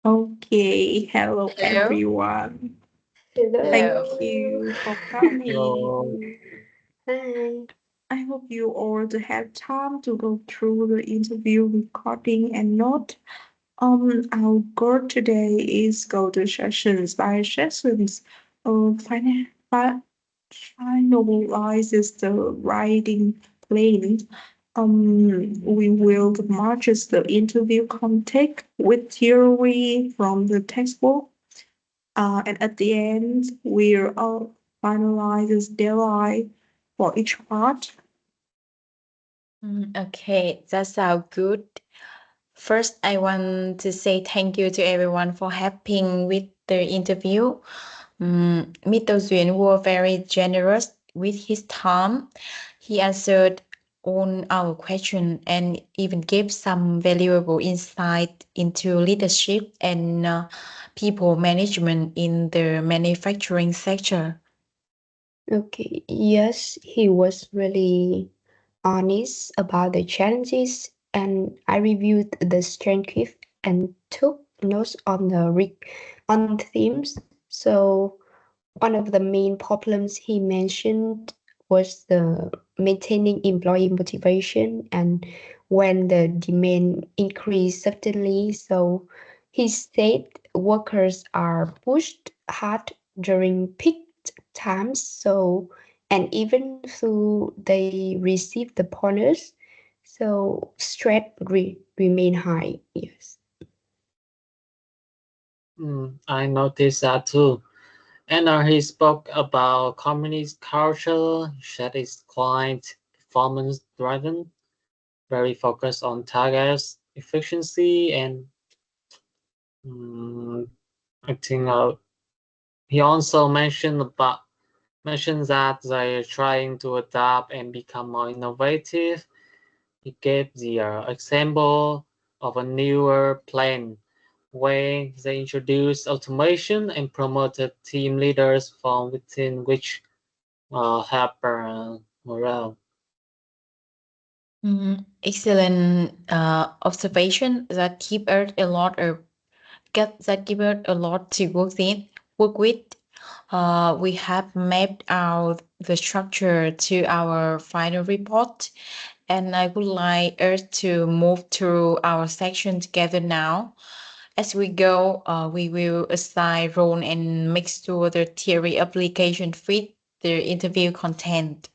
Okay, hello Hello. everyone. Thank Hello. Hello. you for Hello. coming. Hi. I hope you all have time to go through the interview recording and note. Our goal today is go to sessions by sessions. Finalizes the writing plan. We will match the interview content with theory from the textbook. And at the end, we'll finalize this deadline for each part. Okay, that sounds good. First, I want to say thank you to everyone for helping with the interview. Mr. Duyên was very generous with his time. He answered all our questions and even gave some valuable insight into leadership and people management in the manufacturing sector. Okay, yes, he was really honest about the challenges, and I reviewed the strengths and took notes on on themes. So one of the main problems he mentioned was the maintaining employee motivation and when the demand increased suddenly. So he said workers are pushed hard during peak times. So and even though they receive the bonus, so stress remain high. Yes. I noticed that too. And he spoke about company's culture. He said it's quite performance driven, very focused on targets, efficiency, and mm, I think he also mentioned that they're trying to adapt and become more innovative. He gave the example of a newer plan where they introduced automation and promoted team leaders from within, which help morale. Excellent observation that keep us a lot of get that give us a lot to work with. We have mapped out the structure to our final report, and I would like us to move through our section together now. As we go, we will assign role and make sure the theory application fit the interview content.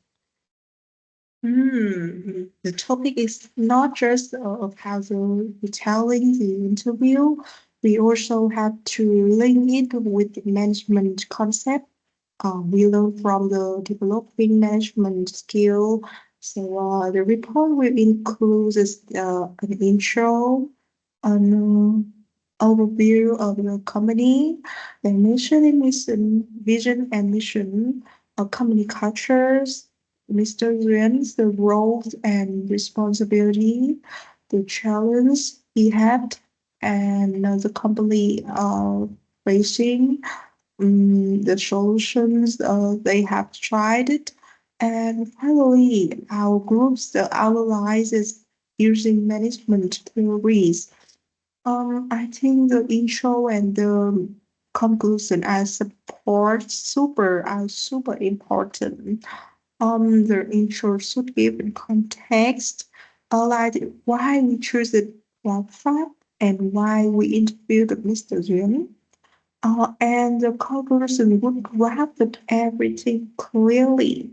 The topic is not just of how the telling the interview. We also have to link it with the management concept. We learn from the developing management skill. So the report will include an intro, an overview of the company, the mission and mission, vision and mission, company cultures, Mr. Yuan's the roles and responsibility, the challenge he had, and the company facing, the solutions they have tried it, and finally, our groups analyzes using management theories. I think the intro and the conclusion are super important. The intro should give context, like why we choose the platform and why we interviewed Mr. Yuan. And the conclusion would wrap up everything clearly.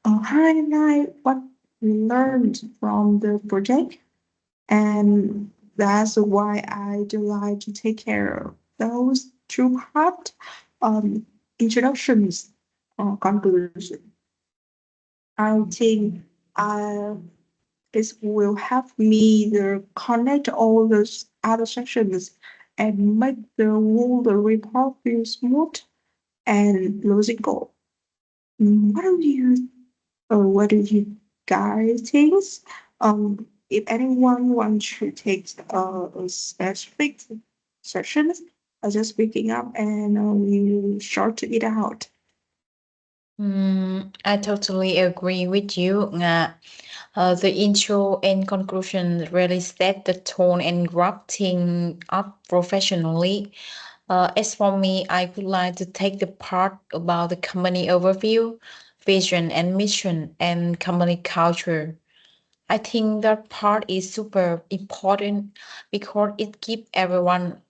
Highlight what we learned from the project, and that's why I do like to take care of those two part um, introductions conclusion. I think uh, this will help me to connect all those other sections and make the report feel smooth and logical. What do you guys think? If anyone wants to take a specific sessions, just picking up and we short it out. I totally agree with you. The intro and conclusion really set the tone and wrap things up professionally. As for me, I would like to take the part about the company overview, vision and mission, and company culture. I think that part is super important because it gives everyone,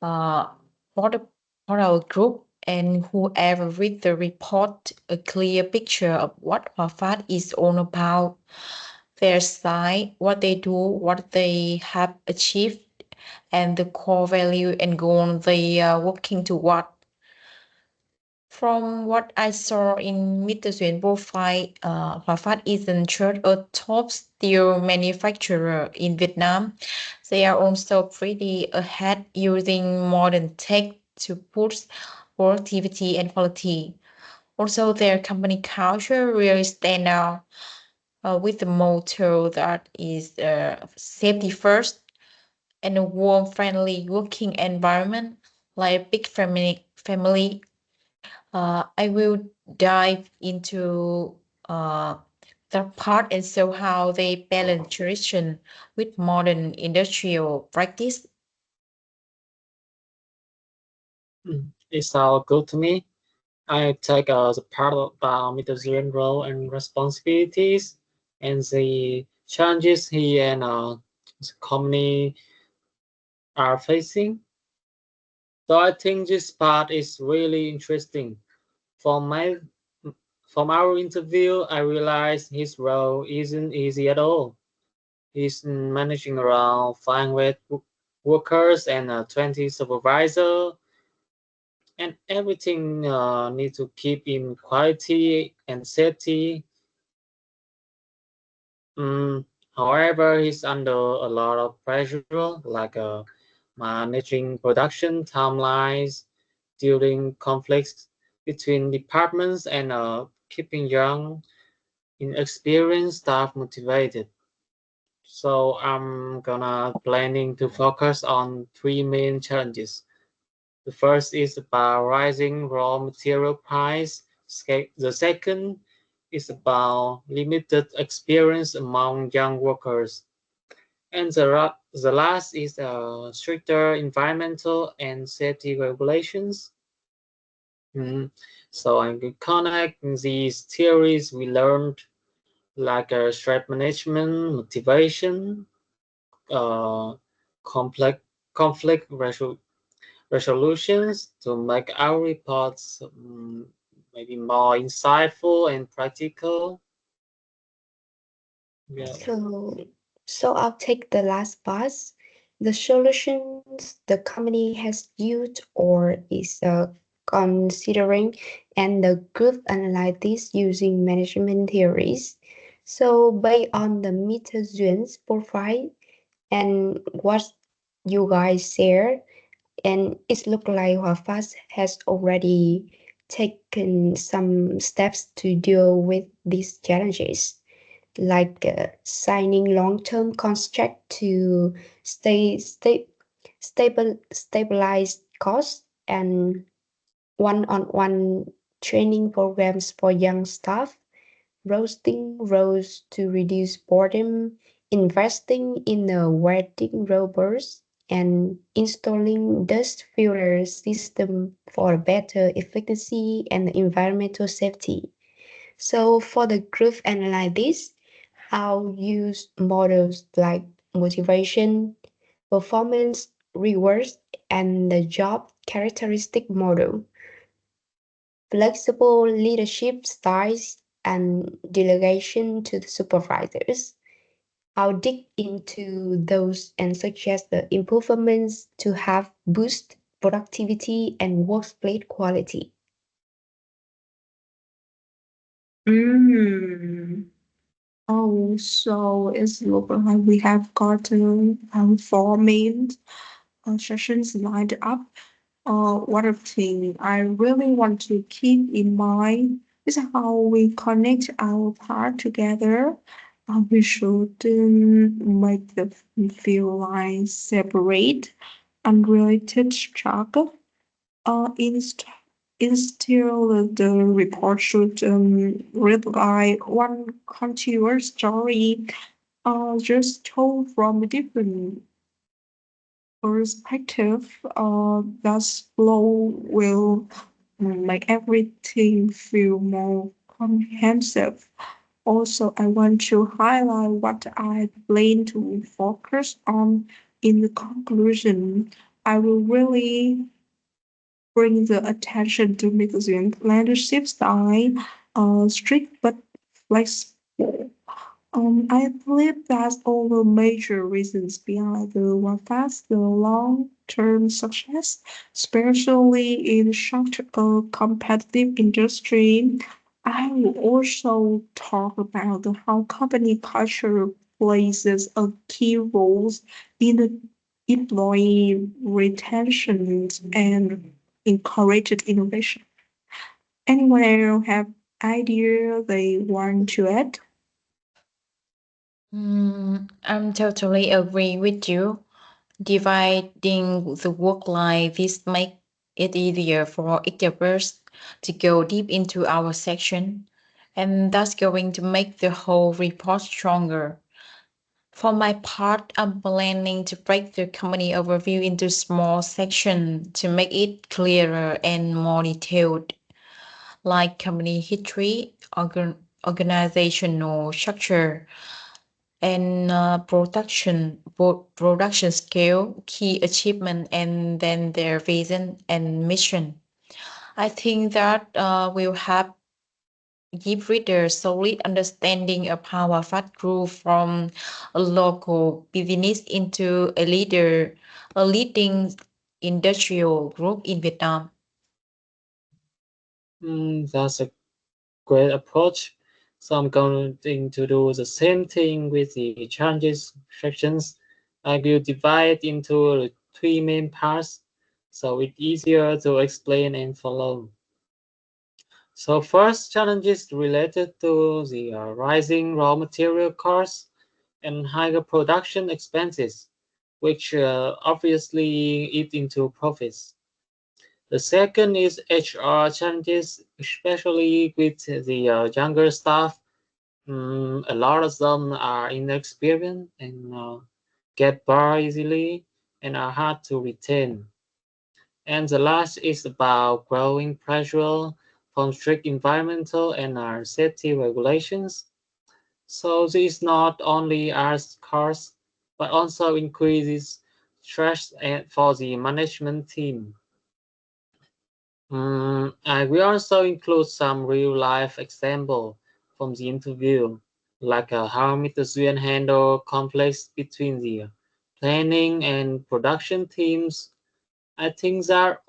uh, for the for our group and whoever read the report, a clear picture of what Wafat is all about, their side, what they do, what they have achieved, and the core value and goal they are working toward. From what I saw in Mr. Xuyên profile, Hòa Phát is in church a top steel manufacturer in Vietnam. They are also pretty ahead using modern tech to push productivity and quality. Also, their company culture really stand out, with the motto that is, safety first and a warm, friendly working environment like a big family. I will dive into, uh, that part and show how they balance tradition with modern industrial practice. It sounds good to me. I take the part about Midtjylland role and responsibilities and the challenges he and the company are facing. So I think this part is really interesting. From my from our interview, I realized his role isn't easy at all. He's managing around 500 workers and 20 supervisors, and everything need to keep in quality and safety. Mm, However, he's under a lot of pressure, like managing production timelines, during conflicts between departments, and keeping young, inexperienced staff motivated. So I'm gonna planning to focus on three main challenges. The first is about rising raw material price. The second is about limited experience among young workers. And the last is stricter environmental and safety regulations. Mhm. So I can connect these theories we learned, like stress management, motivation, uh, complex conflict resolutions, to make our reports maybe more insightful and practical. Yeah. So, so I'll take the last pass. The solutions the company has used or is considering, and the group analysis using management theories. So, based on the Mr. Duyun's profile and what you guys share, and it looks like Huafast has already taken some steps to deal with these challenges, like signing long-term contract to stabilize costs, and one-on-one training programs for young staff, roasting rows to reduce boredom, investing in a waiting robbers, and installing dust filter system for better efficiency and environmental safety. So for the group analysis, I'll use models like motivation, performance, rewards, and the job characteristic model, flexible leadership styles, and delegation to the supervisors. I'll dig into those and suggest the improvements to have boost productivity and workplace quality. Mm. Oh, so it's look like we have got our four main sessions lined up. One of the thing I really want to keep in mind is how we connect our part together. We shouldn't make them feel like separate, unrelated struggle. Instead. Instead, the report should read like one continuous story, just told from a different perspective. That flow will make everything feel more comprehensive. Also, I want to highlight what I plan to focus on in the conclusion. I will really bring the attention to magazine leadership style, strict but flexible. I believe that's all the major reasons behind the Wafa's the long-term success, especially in such a competitive industry. I will also talk about how company culture plays a key role in the employee retention and encouraged innovation. Anyone have idea they want to add? I'm totally agree with you. Dividing the work like this make it easier for each of us to go deep into our section, and that's going to make the whole report stronger. For my part, I'm planning to break the company overview into small sections to make it clearer and more detailed, like company history, organizational structure, and production scale, key achievement, and then their vision and mission. I think that will have give readers solid understanding of how Afat grew from a local business into a leading industrial group in Vietnam. That's a great approach. So I'm going to do the same thing with the challenges sections. I will divide into three main parts so it's easier to explain and follow. So first, challenges related to the rising raw material costs and higher production expenses, which obviously eat into profits. The second is HR challenges, especially with the younger staff. A lot of them are inexperienced and get bored easily and are hard to retain. And the last is about growing pressure from strict environmental and safety regulations. So this not only adds costs, but also increases stress for the management team. I will also include some real-life example from the interview, like how Mr. Zuyen handle conflicts between the planning and production teams. I think that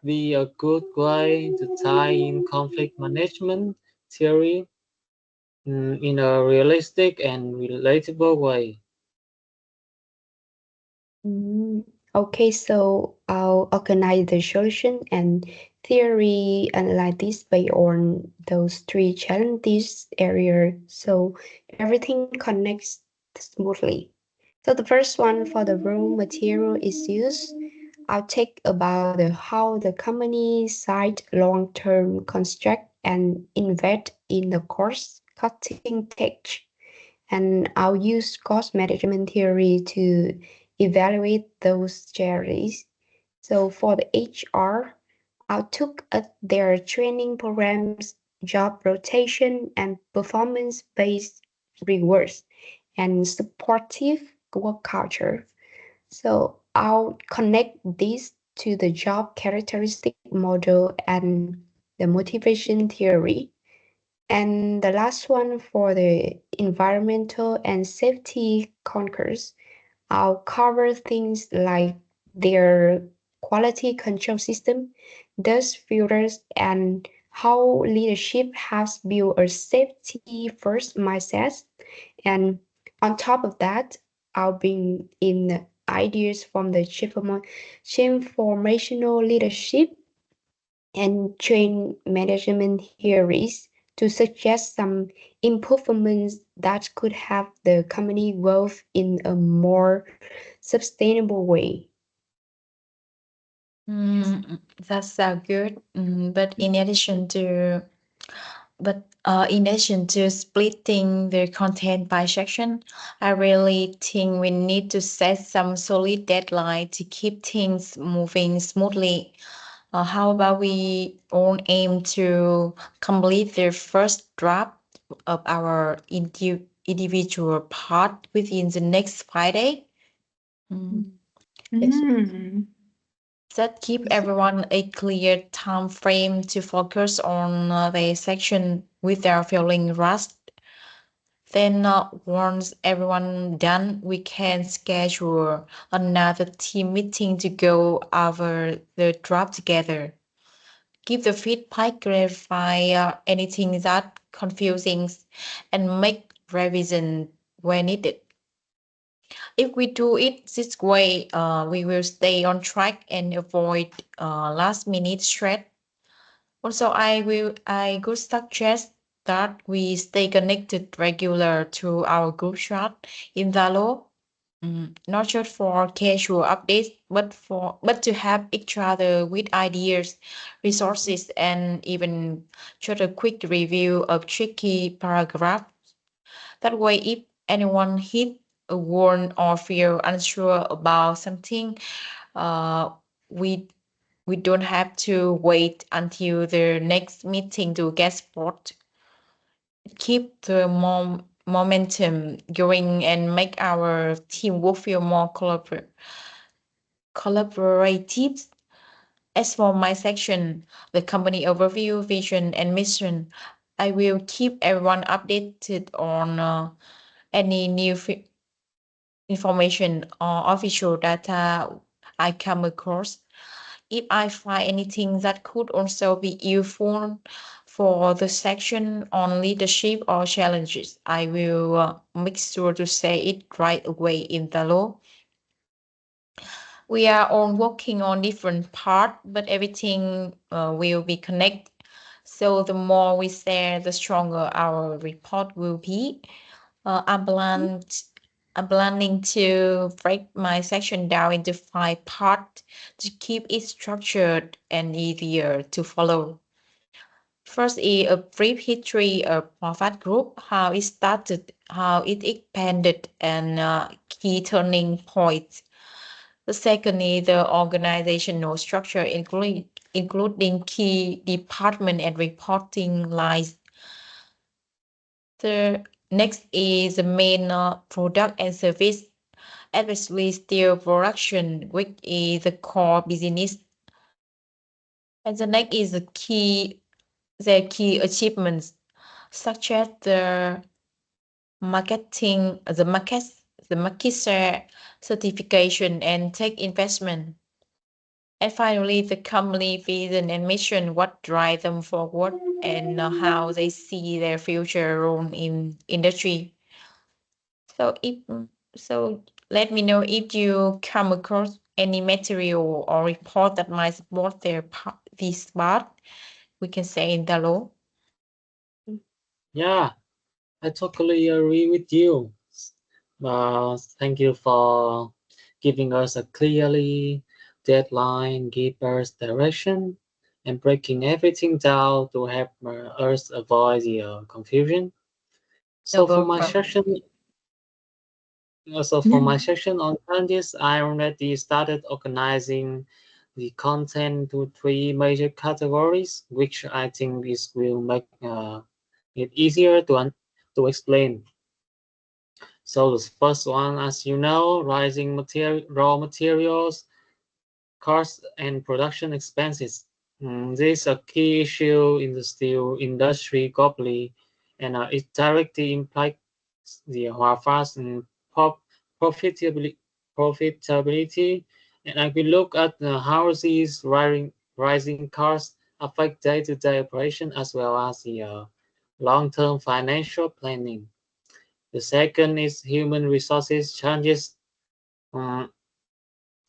be a good way to tie in conflict management theory in a realistic and relatable way. Mm, okay, so I'll organize the solution and theory analyze this based on those three challenges area so everything connects smoothly. So the first one for the raw material is used. I'll take about how the company side long-term construct and invest in the cost cutting tech, and I'll use cost management theory to evaluate those charities. So for the HR, I took their training programs, job rotation, and performance-based rewards, and supportive work culture. So I'll connect this to the job characteristic model and the motivation theory. And the last one for the environmental and safety conquers, I'll cover things like their quality control system, dust filters, and how leadership has built a safety first mindset. And on top of that, I'll bring in ideas from the chief formational leadership and train management theories to suggest some improvements that could have the company growth in a more sustainable way. That sounds good. In addition to splitting the content by section, I really think we need to set some solid deadline to keep things moving smoothly. How about we all aim to complete the first draft of our individual part within the next Friday? Mm. Yes. Mm. That keep everyone a clear time frame to focus on the section without feeling rushed. Then once everyone done, we can schedule another team meeting to go over the draft together. Give the feedback, clarify anything that confusing, and make revision when needed. If we do it this way, we will stay on track and avoid last minute stress. Also, I could suggest that we stay connected regular to our group chat in Zalo, not just for casual updates, but to have each other with ideas, resources, and even just a quick review of tricky paragraph. That way, if anyone hit a word or feel unsure about something, uh, we we don't have to wait until the next meeting to get support. Keep the momentum going and make our teamwork feel more collaborative. As for my section, the company overview, vision, and mission, I will keep everyone updated on any new information or official data I come across. If I find anything that could also be useful for the section on leadership or challenges, I will make sure to say it right away in the law. We are all working on different parts, but everything will be connected. So the more we share, the stronger our report will be. Uh, I'm, plan- I'm planning to break my section down into 5 parts to keep it structured and easier to follow. First is a brief history of Profit Group, how it started, how it expanded, and key turning points. The second is the organizational structure, including key department and reporting lines. The next is the main product and service, especially steel production, which is the core business. And the next is the key achievements, such as marketing, the market share, certification, and tech investment. And finally, the company vision and mission, what drive them forward, and how they see their future role in industry. So so let me know if you come across any material or report that might support this part. We can say in the law. Yeah, I totally agree with you. Thank you for giving us a clearly deadline, give us direction, and breaking everything down to help us avoid the confusion. No So for my problem. section, on challenges, I already started organizing the content to 3 major categories, which I think this will make it easier to explain. So the first one, as you know, rising raw materials costs and production expenses. This is a key issue in the steel industry globally, and it directly impacts the Huafa's profitability. profitability. And if we look at how these rising costs affect day-to-day operation as well as the long-term financial planning. The second is human resources challenges. Um,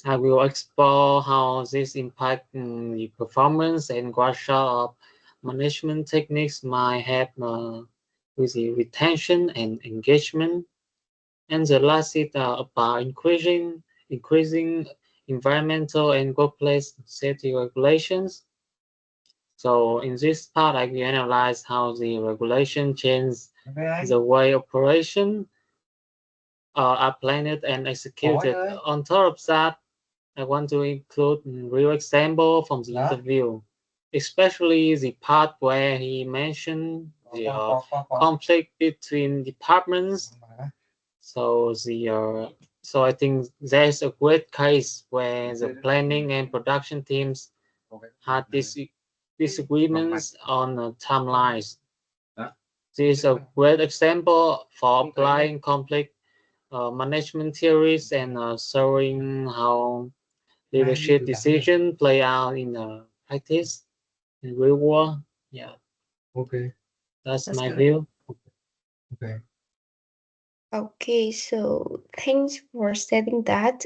I will explore how this impact the performance and workshop of management techniques might help with the retention and engagement. And the last is about increasing environmental and workplace safety regulations. So in this part, I will analyze how the regulation changes the way operation are planned and executed. On top of that, I want to include real example from the interview, especially the part where he mentioned the conflict between departments. So so I think there's a great case where the planning and production teams had disagreements on timelines. This is a great example for applying conflict management theories and showing how leadership decision play out in practice in real world. Yeah, that's That's my good. view. Okay, so thanks for setting that.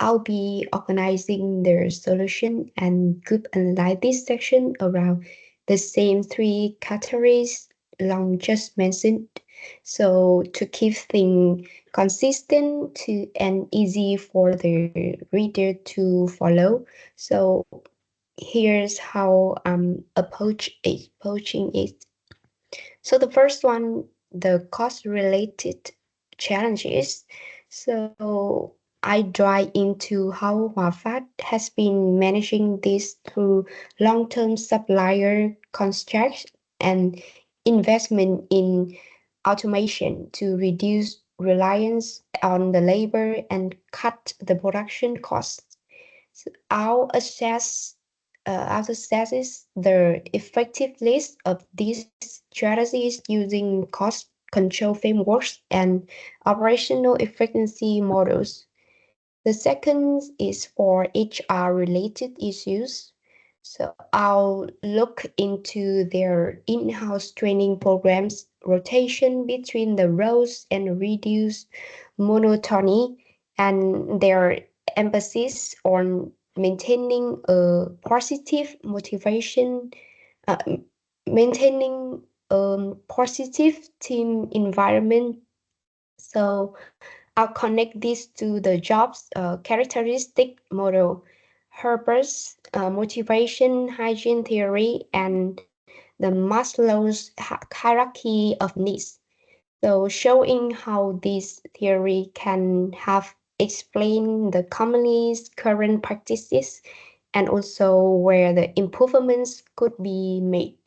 I'll be organizing the solution and group analysis section around the same three categories Long just mentioned. So to keep things consistent to and easy for the reader to follow. So here's how I'm approaching it. So the first one, the cost related challenges. So I dive into how Huafat has been managing this through long-term supplier contracts and investment in automation to reduce reliance on the labor and cut the production costs. So I'll assess the effectiveness of these strategies using cost control frameworks and operational efficiency models. The second is for HR related issues. So I'll look into their in-house training programs, rotation between the roles and reduce monotony, and their emphasis on maintaining a positive motivation, uh, maintaining positive team environment. So I'll connect this to the job's characteristic model, Herbert's motivation hygiene theory, and the Maslow's hierarchy of needs. So showing how this theory can have explained the company's current practices and also where the improvements could be made.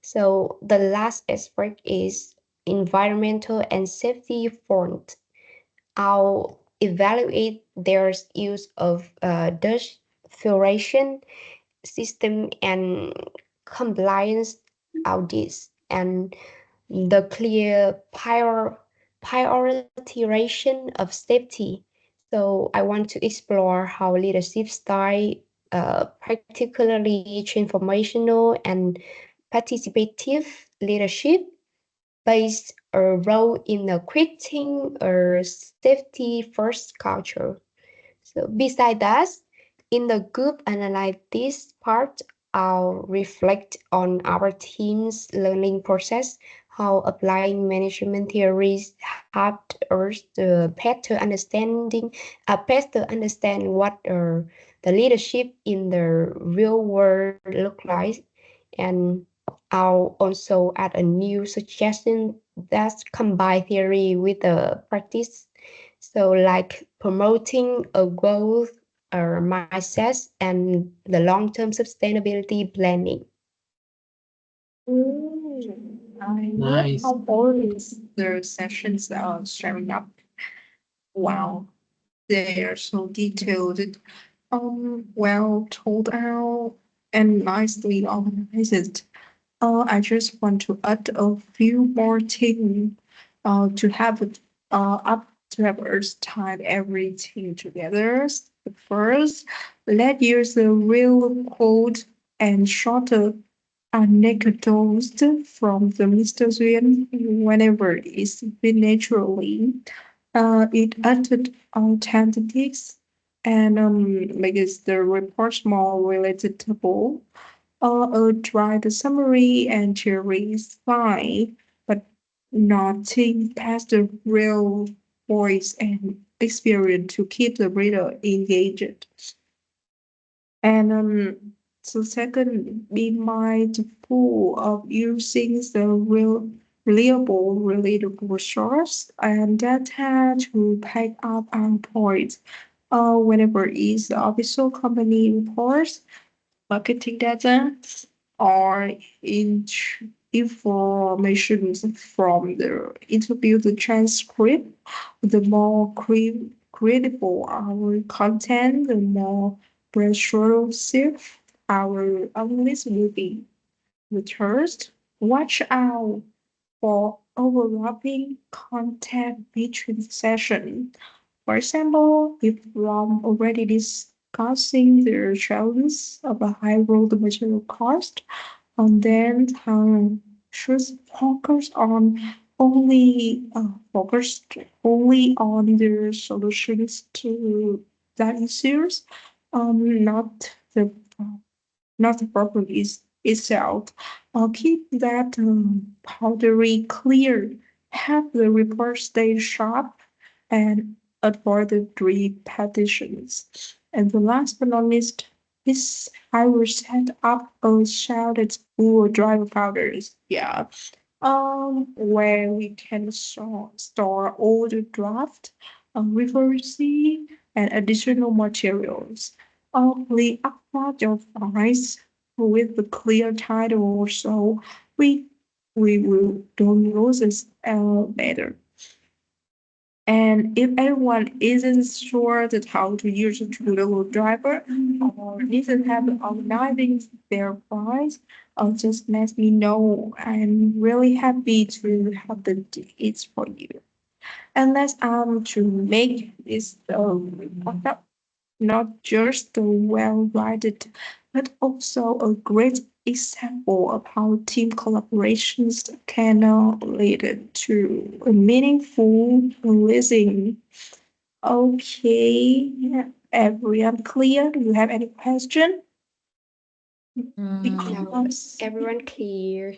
So the last aspect is environmental and safety front. I'll evaluate their use of dust filtration system and compliance audits and the clear prioritization of safety. So I want to explore how leadership style, particularly transformational and participative leadership, plays a role in creating a safety first culture. So beside that, in the group analysis part, I'll reflect on our team's learning process, how applying management theories helped us to better understand what the leadership in the real world look like, and I'll also add a new suggestion that combine theory with the practice. So like promoting a growth mindset and the long-term sustainability planning. I love Nice. how all the sessions are showing up. Wow, they are so detailed, well thought out, and nicely organized. I just want to add a few more things to have it up to have us time everything together. First, let's use the real code and shorter anecdotes from the Mr. Zuyen whenever it's been naturally. It added authentics and makes the report more relatable. A dry summary and theory is fine, but nothing past the real voice and experience to keep the reader engaged. And so second, be mindful of using the reliable, relatable source and data to back up our points. Whenever is the official company reports, marketing data, or in information from the interview, the transcript, the more credible our content, the more persuasive our analysis will be. The third, watch out for overlapping content between sessions. For example, if from already discussing the challenges of a high road material cost, and then should focus only on the solutions to that issues, not the not the problem itself. Keep that boundary clear. Have the report stay sharp and avoid the repetitions. And the last but not least is I will set up a shouted Google Drive folders. Yeah. Where we can store all the draft, referencing, and additional materials. Please upload your files with the clear title so we we will don't lose it later. And if anyone isn't sure that how to use a Google Driver or isn't have organizing their files, just let me know. I'm really happy to have the dates for you. And let's to make this report not just well written, but also a great example of how team collaborations can lead to a meaningful listening. Okay, everyone clear? Do you have any question? Because Everyone clear.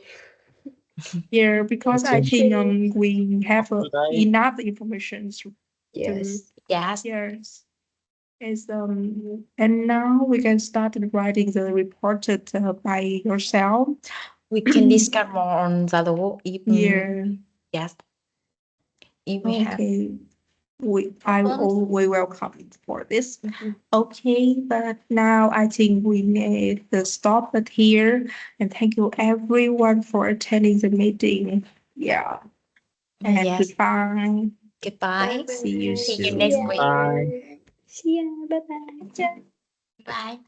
yeah, because I Thank think you. we have today. enough information to Yes. Yes, yes. Is and now we can start writing the report by yourself. we can discuss more on Zalo if Yeah. yes, if we have Okay. I problems. always welcome for this. Mhm. Okay, but now I think we need to stop it here. And thank you everyone for attending the meeting. Yeah. And Yes, goodbye. goodbye. Bye See you bye. See you See soon. next ya. week. Bye. See ya. Bye bye. Bye.